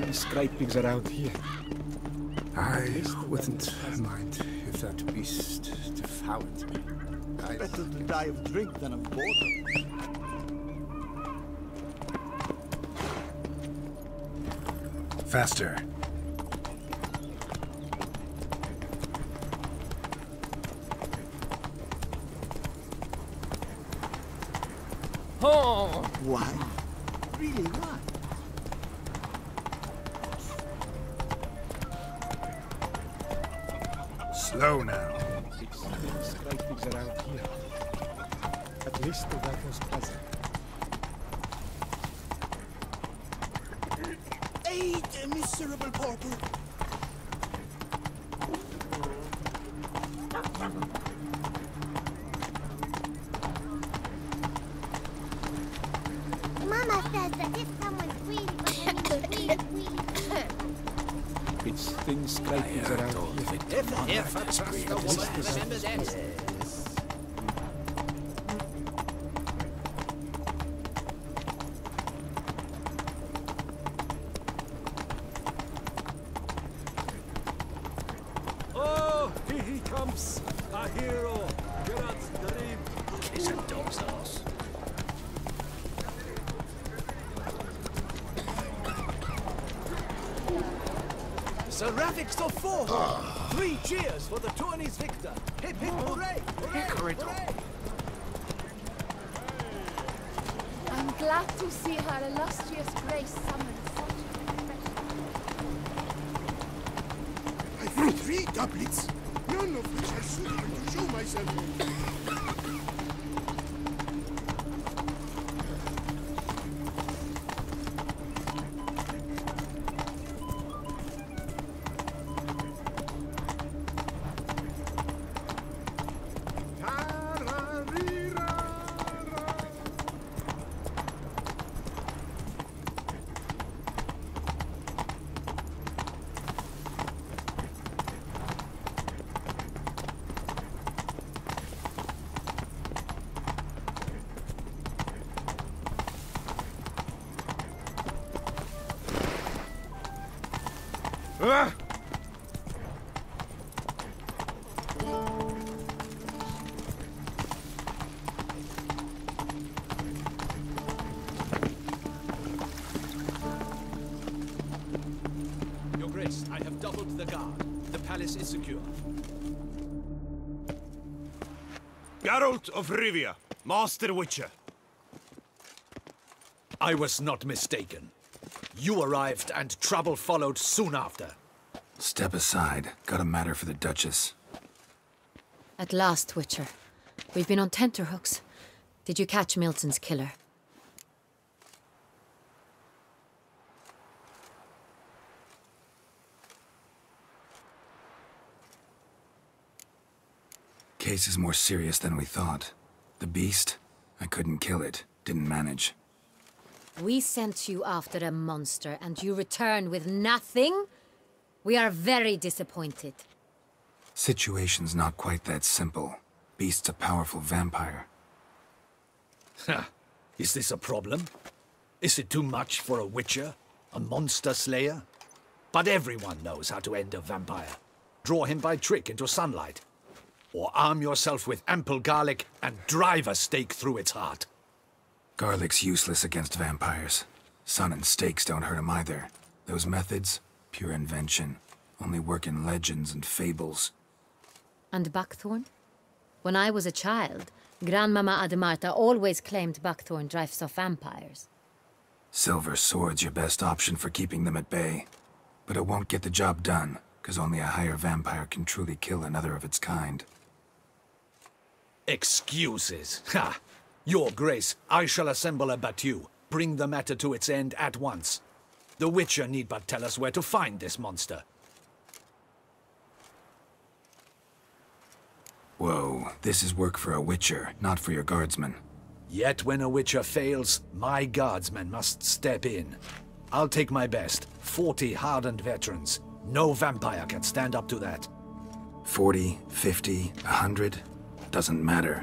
things scrapings around here. I wouldn't mind if that beast devoured me. Better to die of drink than of boredom. Faster. Oh! Why? Really, why? Slow now. Things scrapings around here. At least the weather's pleasant. Aid a miserable pauper! Mama says that if someone's greedy, but really, really It's things scrapings around here. Oh, here he comes! A hero! Gerard's dream! Kiss a dog's ass. Seraphics of four! 3 cheers for the tourney's victor! Hip hip hooray! Hooray! Hooray! I'm glad to see her illustrious grace summon such a I threw 3 doublets, none of which are suitable to show myself. Your Grace, I have doubled the guard. The palace is secure. Geralt of Rivia, Master Witcher. I was not mistaken. You arrived and trouble followed soon after. Step aside. Got a matter for the Duchess. At last, Witcher. We've been on tenterhooks. Did you catch Milton's killer? Case is more serious than we thought. The beast? I couldn't kill it. Didn't manage. We sent you after a monster, and you return with nothing? We are very disappointed. Situation's not quite that simple. Beast's a powerful vampire. Ha! Is this a problem? Is it too much for a Witcher? A monster slayer? But everyone knows how to end a vampire. Draw him by trick into sunlight. Or arm yourself with ample garlic and drive a stake through its heart. Garlic's useless against vampires. Sun and stakes don't hurt him either. Those methods, pure invention. Only work in legends and fables. And buckthorn? When I was a child, Grandmama Ademarta always claimed buckthorn drives off vampires. Silver sword's your best option for keeping them at bay. But it won't get the job done, because only a higher vampire can truly kill another of its kind. Excuses. Ha! Your Grace, I shall assemble a battue. Bring the matter to its end at once. The Witcher need but tell us where to find this monster. Whoa, this is work for a Witcher, not for your guardsmen. Yet when a Witcher fails, my guardsmen must step in. I'll take my best. 40 hardened veterans. No vampire can stand up to that. 40, 50, 100? Doesn't matter.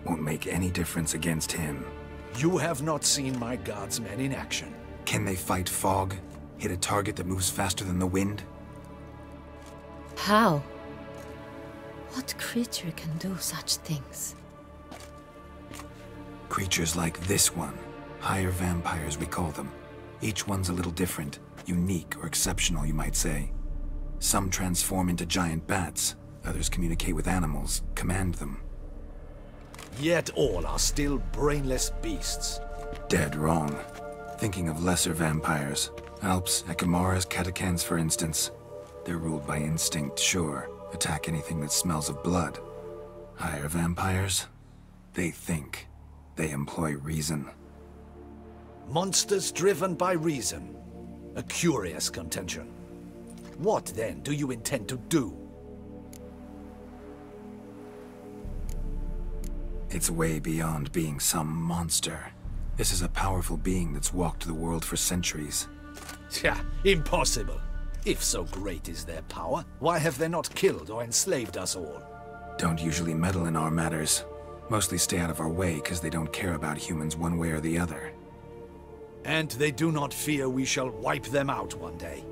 Won't make any difference against him. You have not seen my guardsmen in action. Can they fight fog? Hit a target that moves faster than the wind? How? What creature can do such things? Creatures like this one. Higher vampires, we call them. Each one's a little different. Unique or exceptional, you might say. Some transform into giant bats. Others communicate with animals, command them. Yet all are still brainless beasts. Dead wrong. Thinking of lesser vampires. Alps, Echimaras, Catechans, for instance. They're ruled by instinct, sure. Attack anything that smells of blood. Higher vampires? They think. They employ reason. Monsters driven by reason. A curious contention. What, then, do you intend to do? It's way beyond being some monster. This is a powerful being that's walked the world for centuries. Tja, impossible. If so great is their power, why have they not killed or enslaved us all? Don't usually meddle in our matters. Mostly stay out of our way because they don't care about humans one way or the other. And they do not fear we shall wipe them out one day.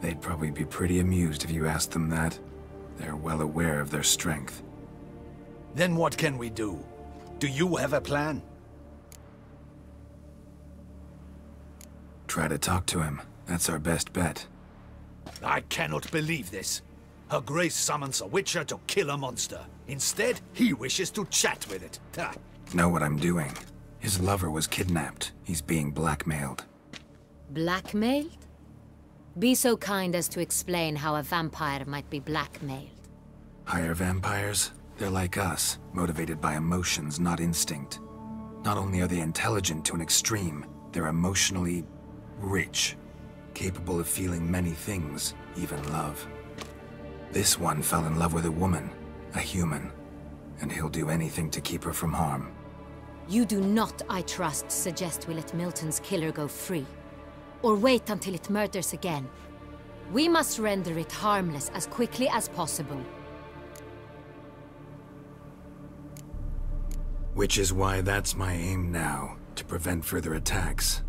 They'd probably be pretty amused if you asked them that. They're well aware of their strength. Then what can we do? Do you have a plan? Try to talk to him. That's our best bet. I cannot believe this. Her Grace summons a Witcher to kill a monster. Instead, he wishes to chat with it. Ha. Know what I'm doing. His lover was kidnapped. He's being blackmailed. Blackmailed? Be so kind as to explain how a vampire might be blackmailed. Higher vampires? They're like us, motivated by emotions, not instinct. Not only are they intelligent to an extreme, they're emotionally rich, capable of feeling many things, even love. This one fell in love with a woman, a human, and he'll do anything to keep her from harm. You do not, I trust, suggest we let Milton's killer go free. Or wait until it murders again. We must render it harmless as quickly as possible. Which is why that's my aim now, to prevent further attacks.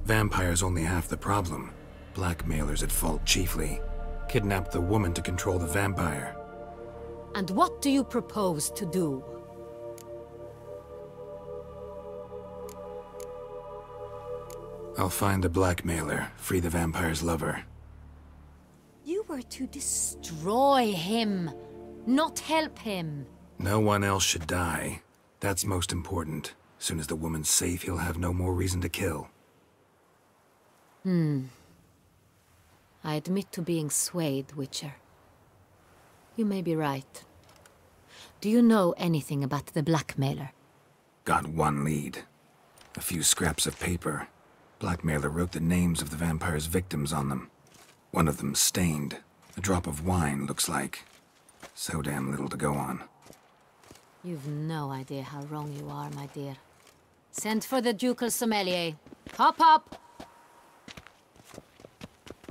Vampires only half the problem. Blackmailers at fault chiefly. Kidnapped the woman to control the vampire. And what do you propose to do? I'll find the blackmailer, free the vampire's lover. You were to destroy him, not help him. No one else should die. That's most important. Soon as the woman's safe, he'll have no more reason to kill. I admit to being swayed, Witcher. You may be right. Do you know anything about the blackmailer? Got one lead. A few scraps of paper. Blackmailer wrote the names of the vampire's victims on them. One of them stained. A drop of wine, looks like. So damn little to go on. You've no idea how wrong you are, my dear. Send for the ducal sommelier. Hop, hop!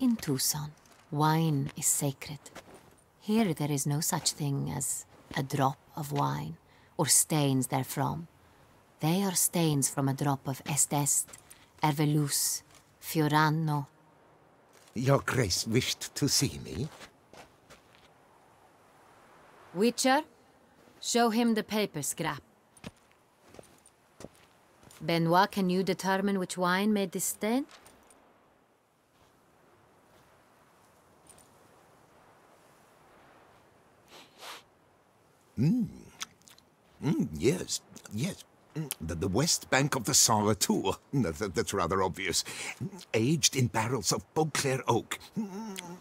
In Tucson, wine is sacred. Here there is no such thing as a drop of wine, or stains therefrom. They are stains from a drop of Est, Ervelus, Fiorano. Your Grace wished to see me? Witcher, show him the paper scrap. Benoit, can you determine which wine made this stain? Yes, yes. The west bank of the Saar Tour. That's rather obvious. Aged in barrels of Beauclair oak.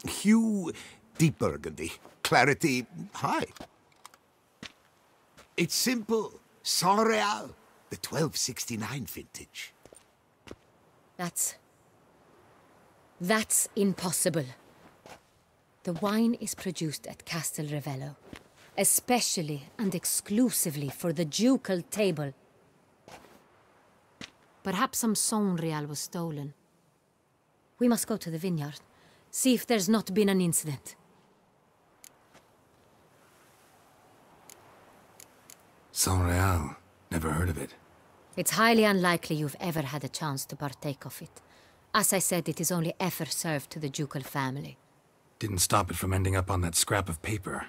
Hue, deep burgundy. Clarity, high. It's simple. Saint-Réal, the 1269 vintage. That's impossible. The wine is produced at Castel Ravello, especially and exclusively for the ducal table. Perhaps some Saint-Réal was stolen. We must go to the vineyard, see if there's not been an incident. Saint-Réal. Never heard of it. It's highly unlikely you've ever had a chance to partake of it. As I said, it is only effort served to the ducal family. Didn't stop it from ending up on that scrap of paper.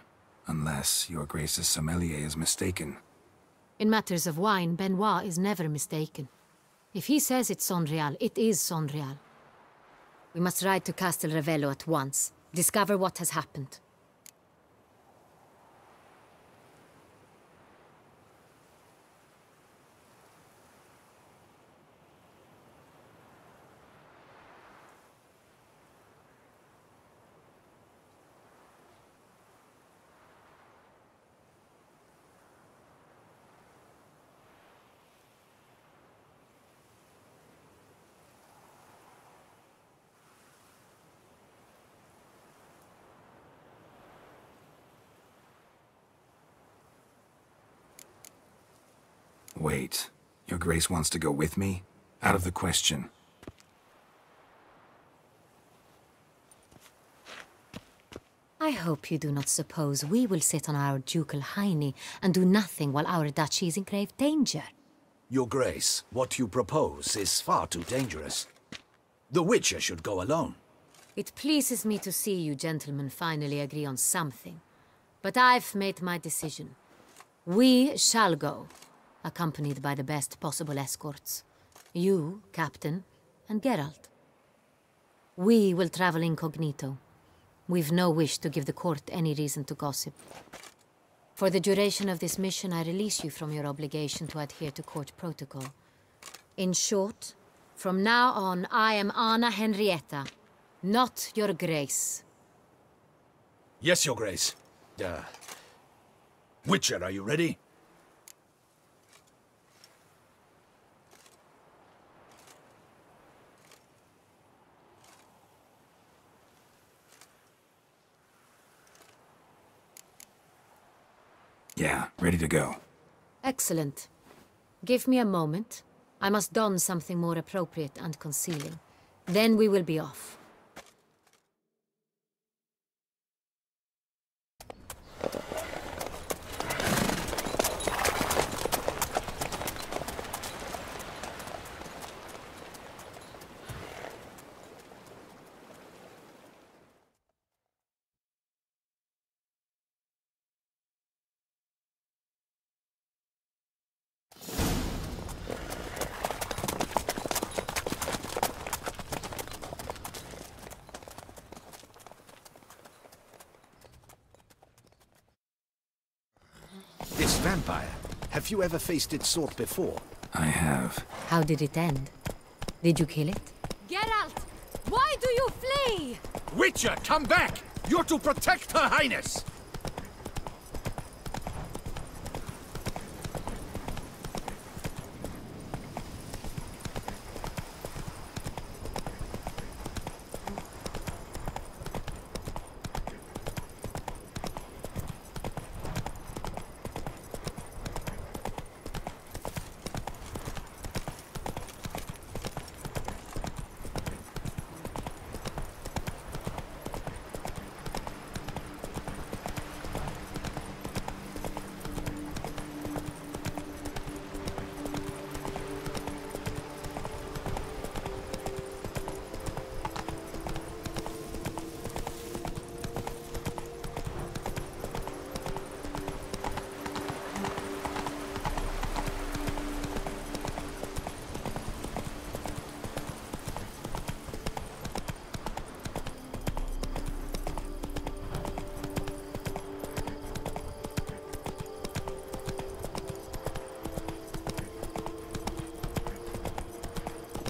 Unless your Grace's sommelier is mistaken. In matters of wine, Benoit is never mistaken. If he says it's Sonreal, it is Sonreal. We must ride to Castel Ravello at once. Discover what has happened. Wait, your Grace wants to go with me? Out of the question. I hope you do not suppose we will sit on our ducal hiney and do nothing while our duchy is in grave danger. Your Grace, what you propose is far too dangerous. The Witcher should go alone. It pleases me to see you gentlemen finally agree on something. But I've made my decision. We shall go, accompanied by the best possible escorts. You, Captain, and Geralt. We will travel incognito. We've no wish to give the court any reason to gossip. For the duration of this mission, I release you from your obligation to adhere to court protocol. In short, from now on, I am Anna Henrietta, not your Grace. Yes, Your Grace. Witcher, are you ready? Yeah, ready to go. Excellent. Give me a moment. I must don something more appropriate and concealing. Then we will be off. This vampire, have you ever faced its sort before? I have. How did it end? Did you kill it? Geralt! Why do you flee? Witcher, come back! You're to protect Her Highness!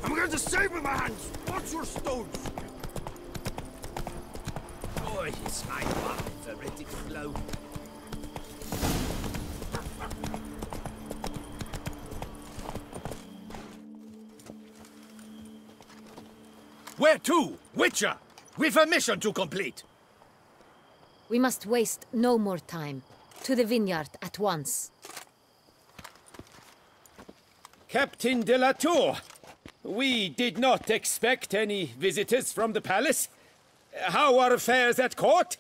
I'm going to save with my hands! Watch your stones! Oh, it's my heretic flow. Where to? Witcher! We've a mission to complete! We must waste no more time. To the vineyard at once. Captain de la Tour, we did not expect any visitors from the palace. How are affairs at court?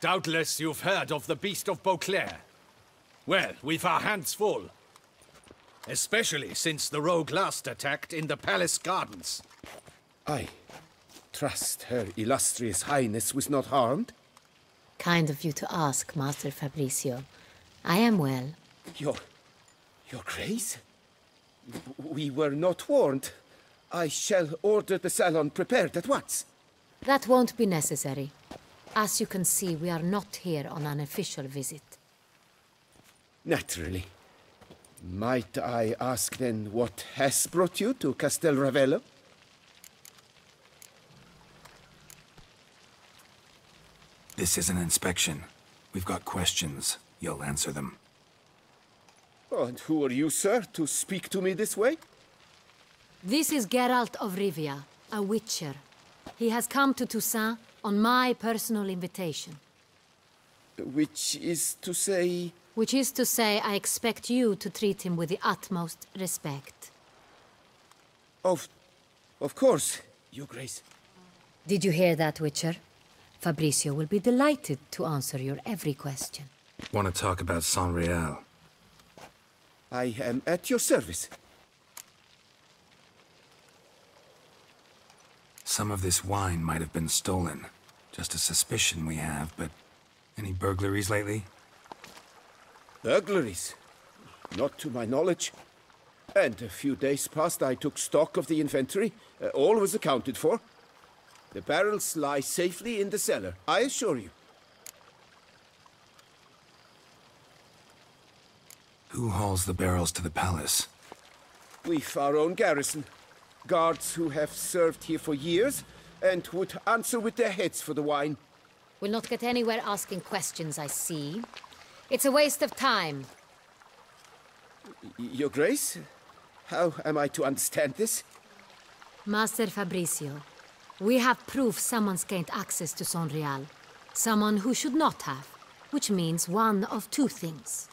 Doubtless you've heard of the Beast of Beauclair. Well, we've our hands full. Especially since the rogue last attacked in the palace gardens. I trust Her Illustrious Highness was not harmed. Kind of you to ask, Master Fabricio. I am well. Your Grace? We were not warned. I shall order the salon prepared at once. That won't be necessary. As you can see, we are not here on an official visit. Naturally. Might I ask then what has brought you to Castel Ravello? This is an inspection. We've got questions. You'll answer them. Oh, and who are you, sir, to speak to me this way? This is Geralt of Rivia, a witcher. He has come to Toussaint on my personal invitation. Which is to say... Which is to say, I expect you to treat him with the utmost respect. Of course, Your Grace. Did you hear that, Witcher? Fabricio will be delighted to answer your every question. Want to talk about San Real? I am at your service. Some of this wine might have been stolen. Just a suspicion we have, but any burglaries lately? Burglaries? Not to my knowledge. And a few days past I took stock of the inventory. All was accounted for. The barrels lie safely in the cellar, I assure you. Who hauls the barrels to the palace? We've our own garrison. Guards who have served here for years and would answer with their heads for the wine. We'll not get anywhere asking questions, I see. It's a waste of time. Your Grace? How am I to understand this? Master Fabricio, we have proof someone's gained access to San Real. Someone who should not have, which means one of two things.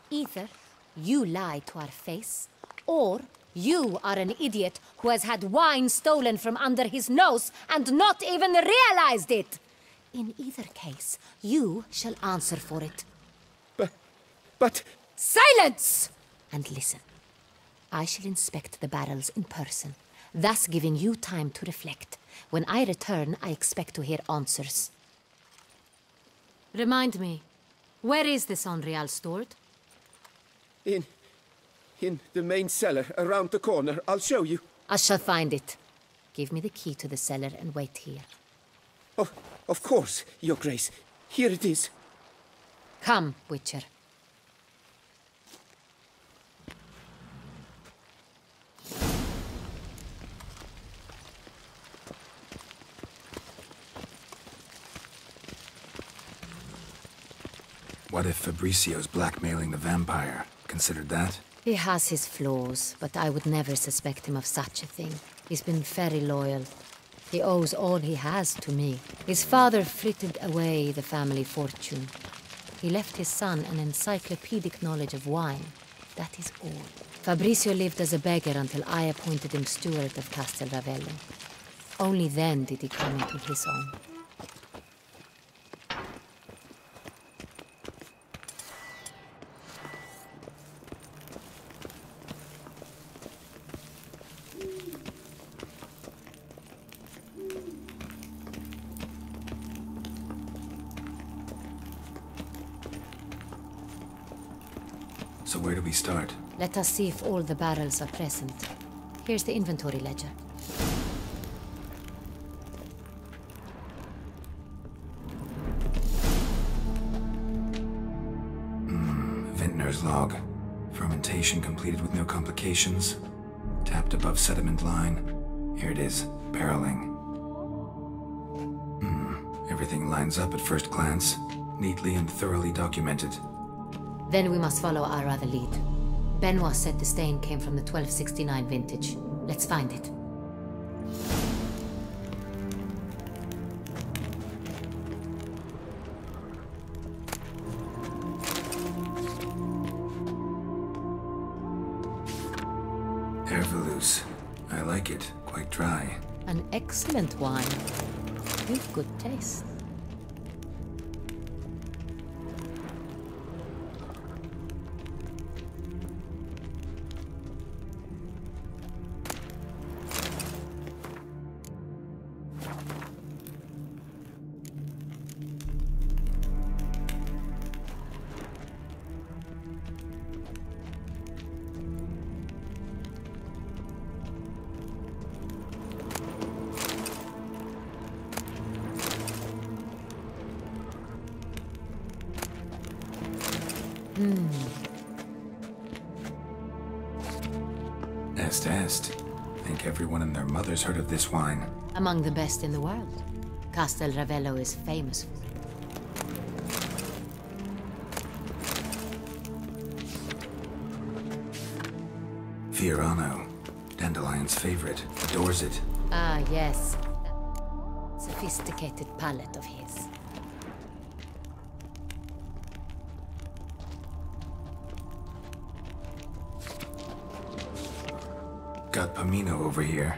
Either you lie to our face, or you are an idiot who has had wine stolen from under his nose and not even realized it. In either case, you shall answer for it. But... Silence! And listen. I shall inspect the barrels in person, thus giving you time to reflect. When I return, I expect to hear answers. Remind me, where is the San Real stored? In the main cellar, around the corner. I'll show you. I shall find it. Give me the key to the cellar and wait here. Oh, of course, Your Grace. Here it is. Come, Witcher. What if Fabricio's blackmailing the vampire? Considered that? He has his flaws, but I would never suspect him of such a thing. He's been very loyal. He owes all he has to me. His father frittered away the family fortune. He left his son an encyclopedic knowledge of wine. That is all. Fabricio lived as a beggar until I appointed him steward of Castel Ravello. Only then did he come into his own. So where do we start? Let us see if all the barrels are present. Here's the inventory ledger. Vintner's log. Fermentation completed with no complications. Tapped above sediment line. Here it is. Barreling. Everything lines up at first glance. Neatly and thoroughly documented. Then we must follow our other lead. Benoit said the stain came from the 1269 vintage. Let's find it. Herveloos. I like it. Quite dry. An excellent wine. You've good taste. Est. Think everyone and their mother's heard of this wine. Among the best in the world. Castel Ravello is famous for it. Fiorano, Dandelion's favorite, adores it. Ah, yes. That sophisticated palate of his. Got Pomino over here.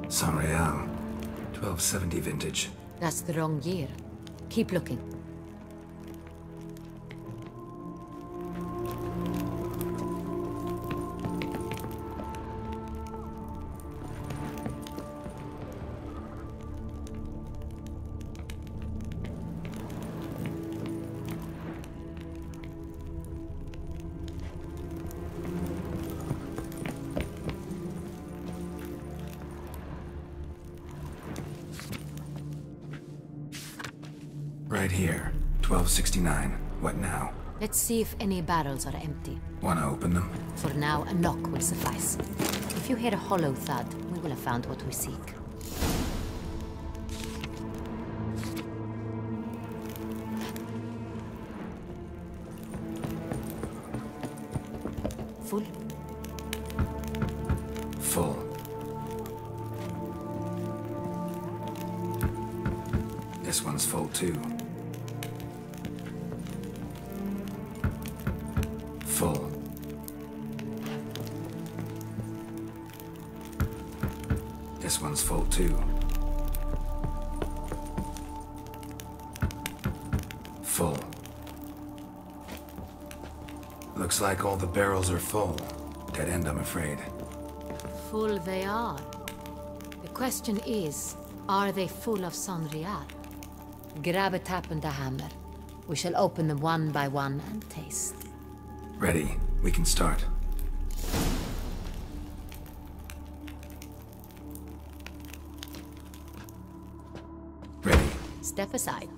Sanreal, 1270 vintage. That's the wrong year. Keep looking. Right here, 1269. What now? Let's see if any barrels are empty. Wanna open them? For now, a knock will suffice. If you hear a hollow thud, we will have found what we seek. Full? Full. This one's full too. Full. This one's full too. Full. Looks like all the barrels are full. Dead end, I'm afraid. Full they are. The question is, are they full of Sanreal? Grab a tap and a hammer. We shall open them one by one and taste. Ready. We can start. Ready. Step aside.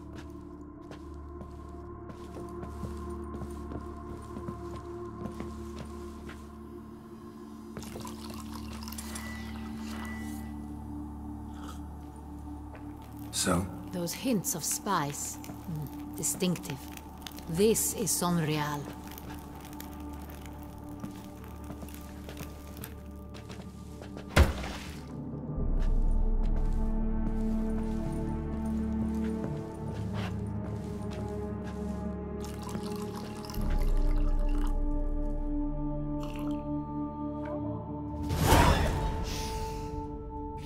So? Those hints of spice. Distinctive. This is Sanreal.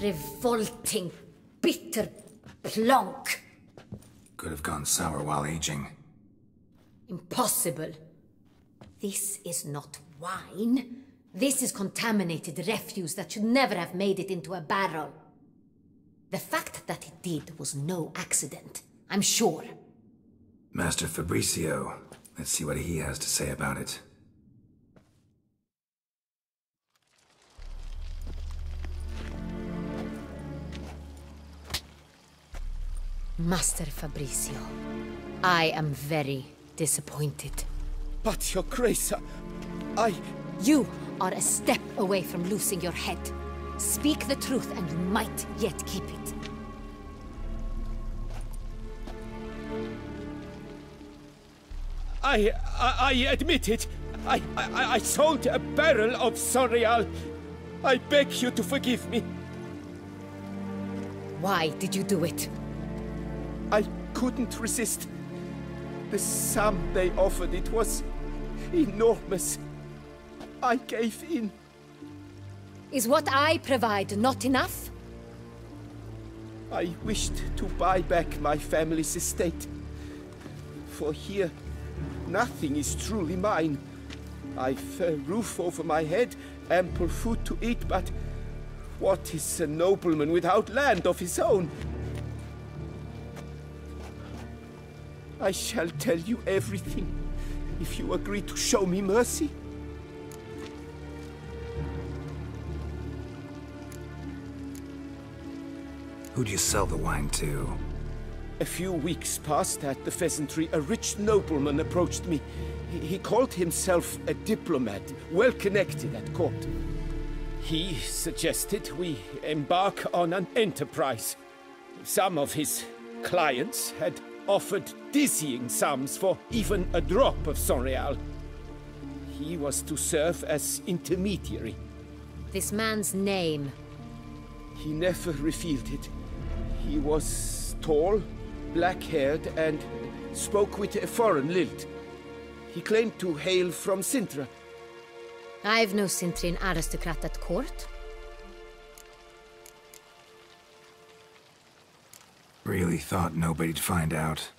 Revolting, bitter plonk. Could have gone sour while aging. Impossible. This is not wine. This is contaminated refuse that should never have made it into a barrel. The fact that it did was no accident, I'm sure. Master Fabricio. Let's see what he has to say about it. Master Fabricio, I am very disappointed. But, Your Grace, I... You are a step away from losing your head. Speak the truth and you might yet keep it. I admit it. I sold a barrel of Sonreal. I beg you to forgive me. Why did you do it? I couldn't resist. The sum they offered, it was enormous. I gave in. Is what I provide not enough? I wished to buy back my family's estate. For here, nothing is truly mine. I've a roof over my head, ample food to eat, but what is a nobleman without land of his own? I shall tell you everything, if you agree to show me mercy. Who do you sell the wine to? A few weeks past at the Pheasantry, a rich nobleman approached me. He called himself a diplomat, well connected at court. He suggested we embark on an enterprise. Some of his clients had offered dizzying sums for even a drop of Sonreal. He was to serve as intermediary. This man's name? He never revealed it. He was tall, black-haired, and spoke with a foreign lilt. He claimed to hail from Sintra. I've no Sintrian aristocrat at court. Really thought nobody'd find out.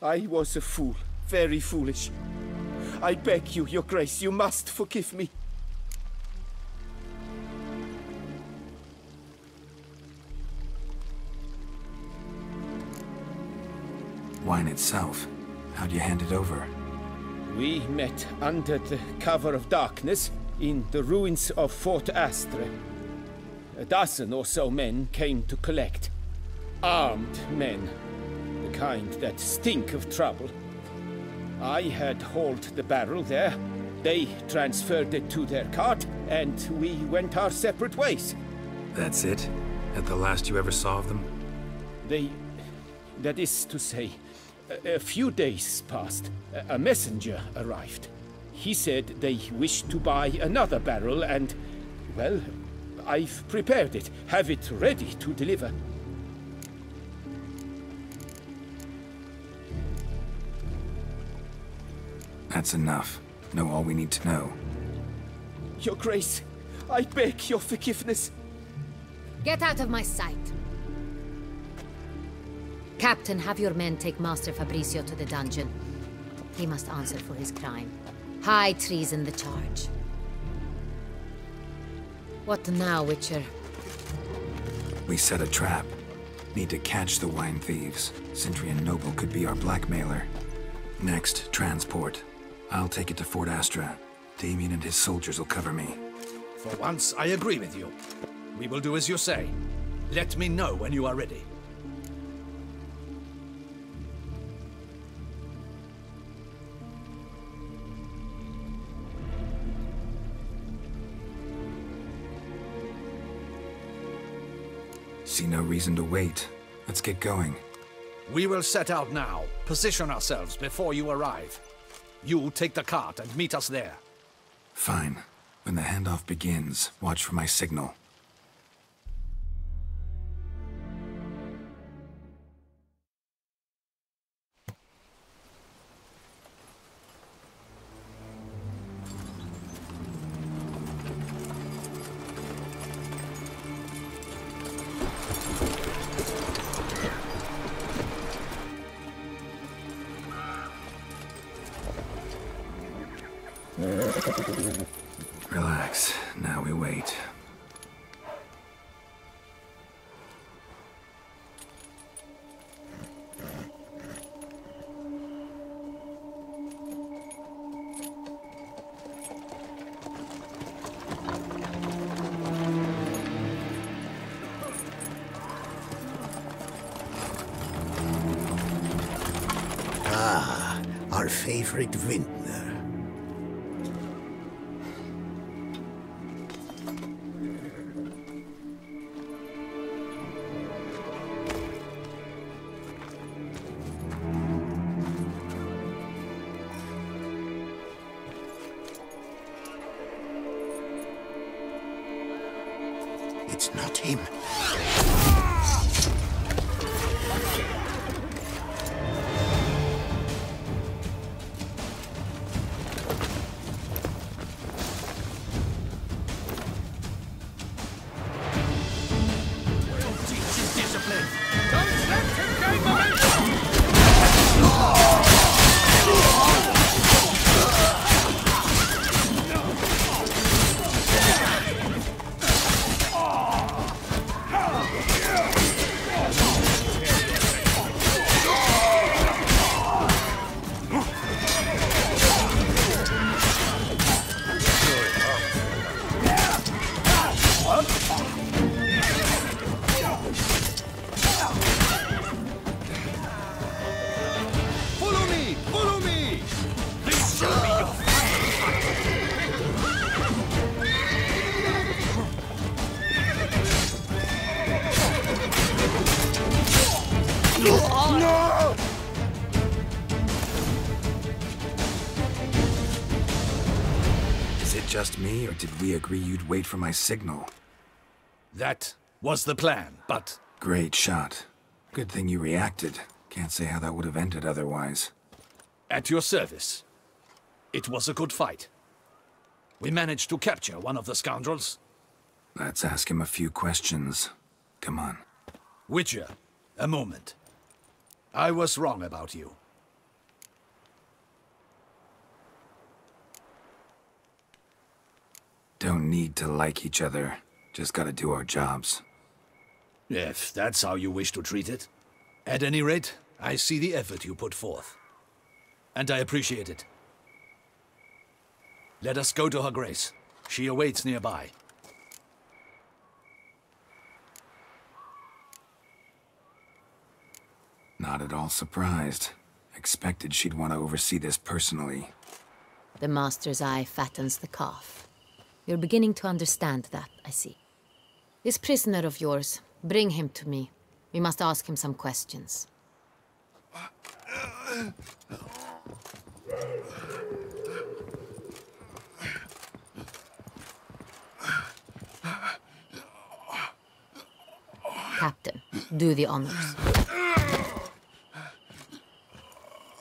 I was a fool, very foolish. I beg you, Your Grace, you must forgive me. Wine itself, how'd you hand it over? We met under the cover of darkness in the ruins of Fort Astre. A dozen or so men came to collect. Armed men, the kind that stink of trouble. I had hauled the barrel there. They transferred it to their cart, and we went our separate ways. That's it? At the last you ever saw of them? That is to say, a few days passed. A messenger arrived. He said they wished to buy another barrel and, well, I've prepared it, have it ready to deliver. That's enough. Know all we need to know. Your Grace, I beg your forgiveness. Get out of my sight. Captain, have your men take Master Fabrizio to the dungeon. He must answer for his crime. High treason the charge. What now, Witcher? We set a trap. Need to catch the wine thieves. Sintrian Noble could be our blackmailer. Next, transport. I'll take it to Fort Astra. Damien and his soldiers will cover me. For once, I agree with you. We will do as you say. Let me know when you are ready. See no reason to wait. Let's get going. We will set out now. Position ourselves before you arrive. You take the cart and meet us there. Fine. When the handoff begins, watch for my signal. Relax. Now we wait. Ah, our favorite vintner. It's not him. Just me, or did we agree you'd wait for my signal? That was the plan, but... Great shot. Good thing you reacted. Can't say how that would have ended otherwise. At your service. It was a good fight. We managed to capture one of the scoundrels. Let's ask him a few questions. Come on. Witcher, a moment. I was wrong about you. Don't need to like each other. Just gotta do our jobs. If that's how you wish to treat it. At any rate, I see the effort you put forth. And I appreciate it. Let us go to her grace. She awaits nearby. Not at all surprised. Expected she'd want to oversee this personally. The master's eye fattens the calf. You're beginning to understand that, I see. This prisoner of yours, bring him to me. We must ask him some questions. Captain, do the honors.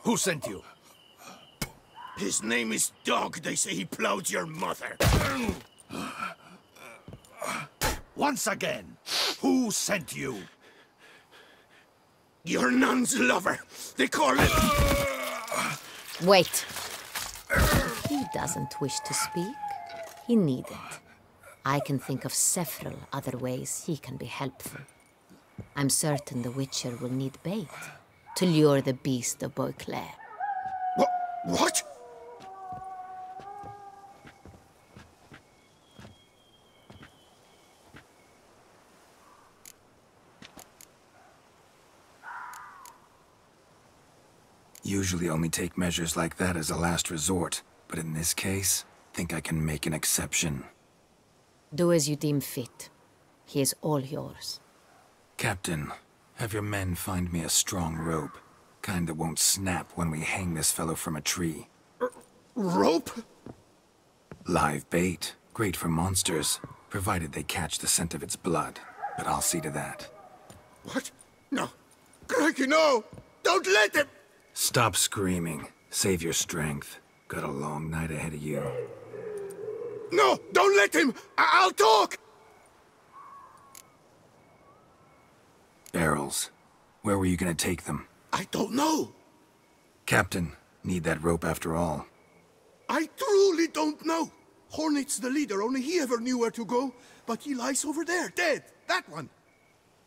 Who sent you? His name is Dog. They say he plowed your mother. Once again, who sent you? Your nun's lover. They call it... Wait. If he doesn't wish to speak, he needn't. I can think of several other ways he can be helpful. I'm certain the Witcher will need bait to lure the beast of Beauclair. What? Usually only take measures like that as a last resort, but in this case, think I can make an exception. Do as you deem fit. He is all yours. Captain, have your men find me a strong rope. Kind that won't snap when we hang this fellow from a tree. Rope? Live bait. Great for monsters, provided they catch the scent of its blood. But I'll see to that. What? No. Crikey, no! Don't let him! Stop screaming. Save your strength. Got a long night ahead of you. No! Don't let him! I'll talk! Barrels. Where were you gonna take them? I don't know. Captain, need that rope after all. I truly don't know. Hornet's the leader, only he ever knew where to go. But he lies over there, dead. That one.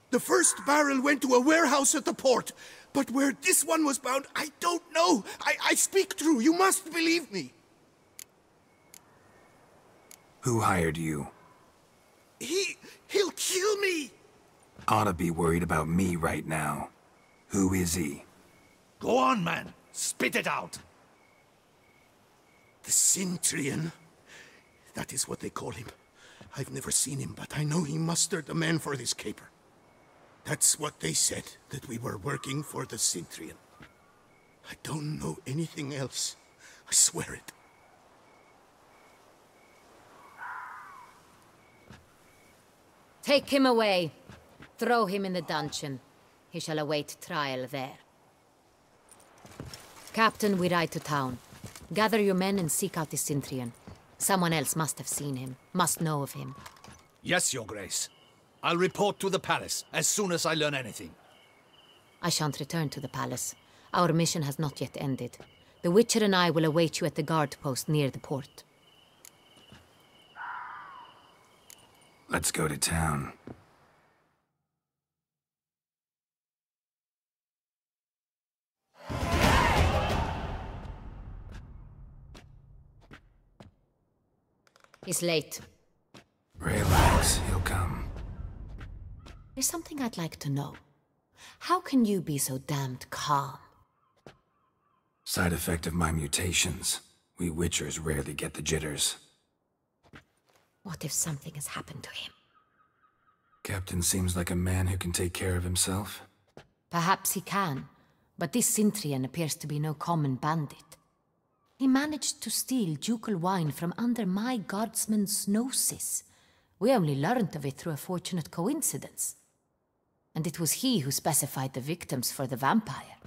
The first barrel went to a warehouse at the port. But where this one was bound, I don't know. I speak true. You must believe me. Who hired you? He'll kill me. Oughta be worried about me right now. Who is he? Go on, man. Spit it out. The Cintrian. That is what they call him. I've never seen him, but I know he mustered the men for this caper. That's what they said, that we were working for the Cintrian. I don't know anything else. I swear it. Take him away. Throw him in the dungeon. He shall await trial there. Captain, we ride to town. Gather your men and seek out the Cintrian. Someone else must have seen him, must know of him. Yes, Your Grace. I'll report to the palace as soon as I learn anything. I shan't return to the palace. Our mission has not yet ended. The Witcher and I will await you at the guard post near the port. Let's go to town. He's late. Relax, he'll come. There's something I'd like to know. How can you be so damned calm? Side effect of my mutations. We Witchers rarely get the jitters. What if something has happened to him? Captain seems like a man who can take care of himself. Perhaps he can, but this Cintrian appears to be no common bandit. He managed to steal ducal wine from under my guardsman's noses. We only learned of it through a fortunate coincidence. And it was he who specified the victims for the vampire.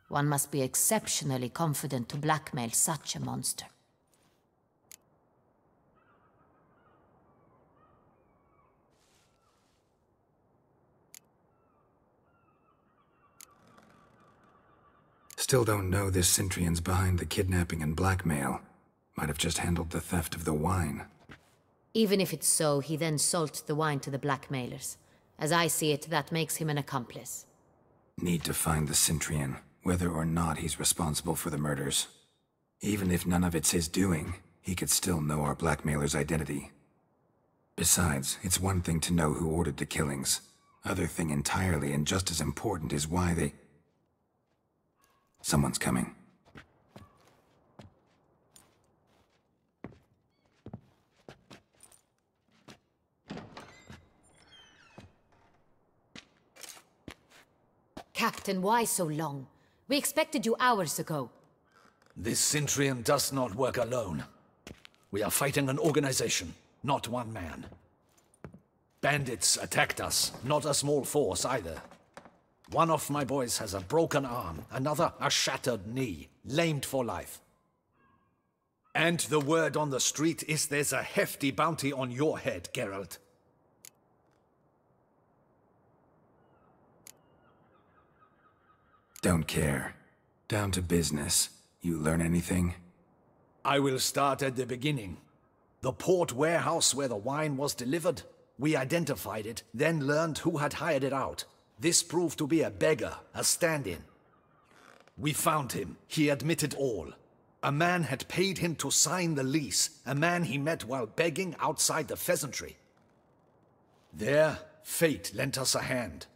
One must be exceptionally confident to blackmail such a monster. Still don't know this Cintrian's behind the kidnapping and blackmail. Might have just handled the theft of the wine. Even if it's so, he then sold the wine to the blackmailers. As I see it, that makes him an accomplice. Need to find the Cintrian, whether or not he's responsible for the murders. Even if none of it's his doing, he could still know our blackmailer's identity. Besides, it's one thing to know who ordered the killings. Other thing entirely, and just as important, is why they... Someone's coming. Captain, why so long? We expected you hours ago. This Cintrian does not work alone. We are fighting an organization, not one man. Bandits attacked us, not a small force either. One of my boys has a broken arm, another a shattered knee, lamed for life. And the word on the street is there's a hefty bounty on your head, Geralt. Don't care. Down to business. You learn anything? I will start at the beginning. The port warehouse where the wine was delivered. We identified it, then learned who had hired it out. This proved to be a beggar, a stand-in. We found him. He admitted all. A man had paid him to sign the lease, a man he met while begging outside the pheasantry. There, fate lent us a hand.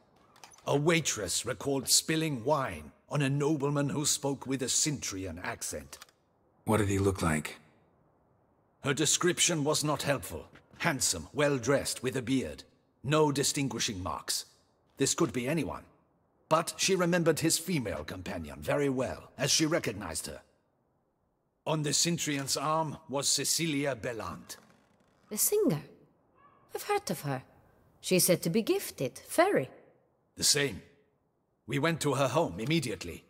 A waitress recalled spilling wine on a nobleman who spoke with a Cintrian accent. What did he look like? Her description was not helpful. Handsome, well-dressed, with a beard. No distinguishing marks. This could be anyone. But she remembered his female companion very well, as she recognized her. On the Cintrian's arm was Cecilia Bellant. The singer? I've heard of her. She's said to be gifted, very. The same. We went to her home immediately.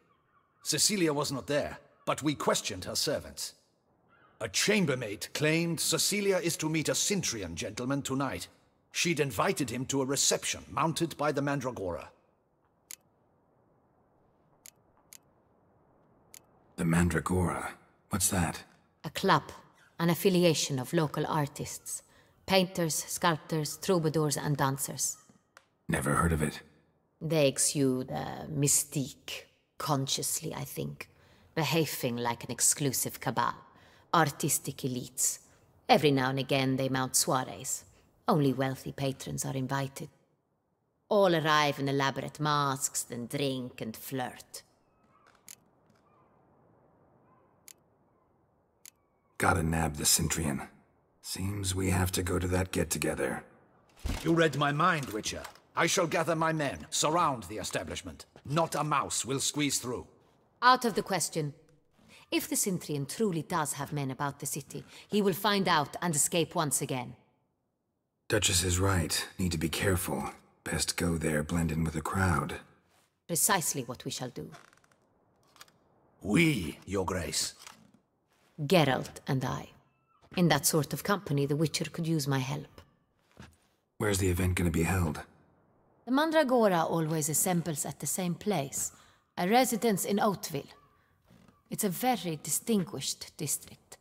Cecilia was not there, but we questioned her servants. A chambermaid claimed Cecilia is to meet a Cintrian gentleman tonight. She'd invited him to a reception mounted by the Mandragora. The Mandragora? What's that? A club, an affiliation of local artists. Painters, sculptors, troubadours and dancers. Never heard of it. They exude mystique, consciously, I think. Behaving like an exclusive cabal. Artistic elites. Every now and again they mount soirees. Only wealthy patrons are invited. All arrive in elaborate masks, then drink and flirt. Gotta nab the Cintrian. Seems we have to go to that get-together. You read my mind, Witcher. I shall gather my men, surround the establishment. Not a mouse will squeeze through. Out of the question. If the Cintrian truly does have men about the city, he will find out and escape once again. Duchess is right. Need to be careful. Best go there, blend in with the crowd. Precisely what we shall do. We, Your Grace. Geralt and I. In that sort of company, the Witcher could use my help. Where's the event gonna be held? The Mandragora always assembles at the same place, a residence in Oatville. It's a very distinguished district.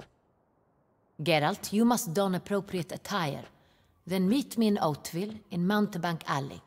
Geralt, you must don appropriate attire. Then meet me in Oatville, in Mountebank Alley.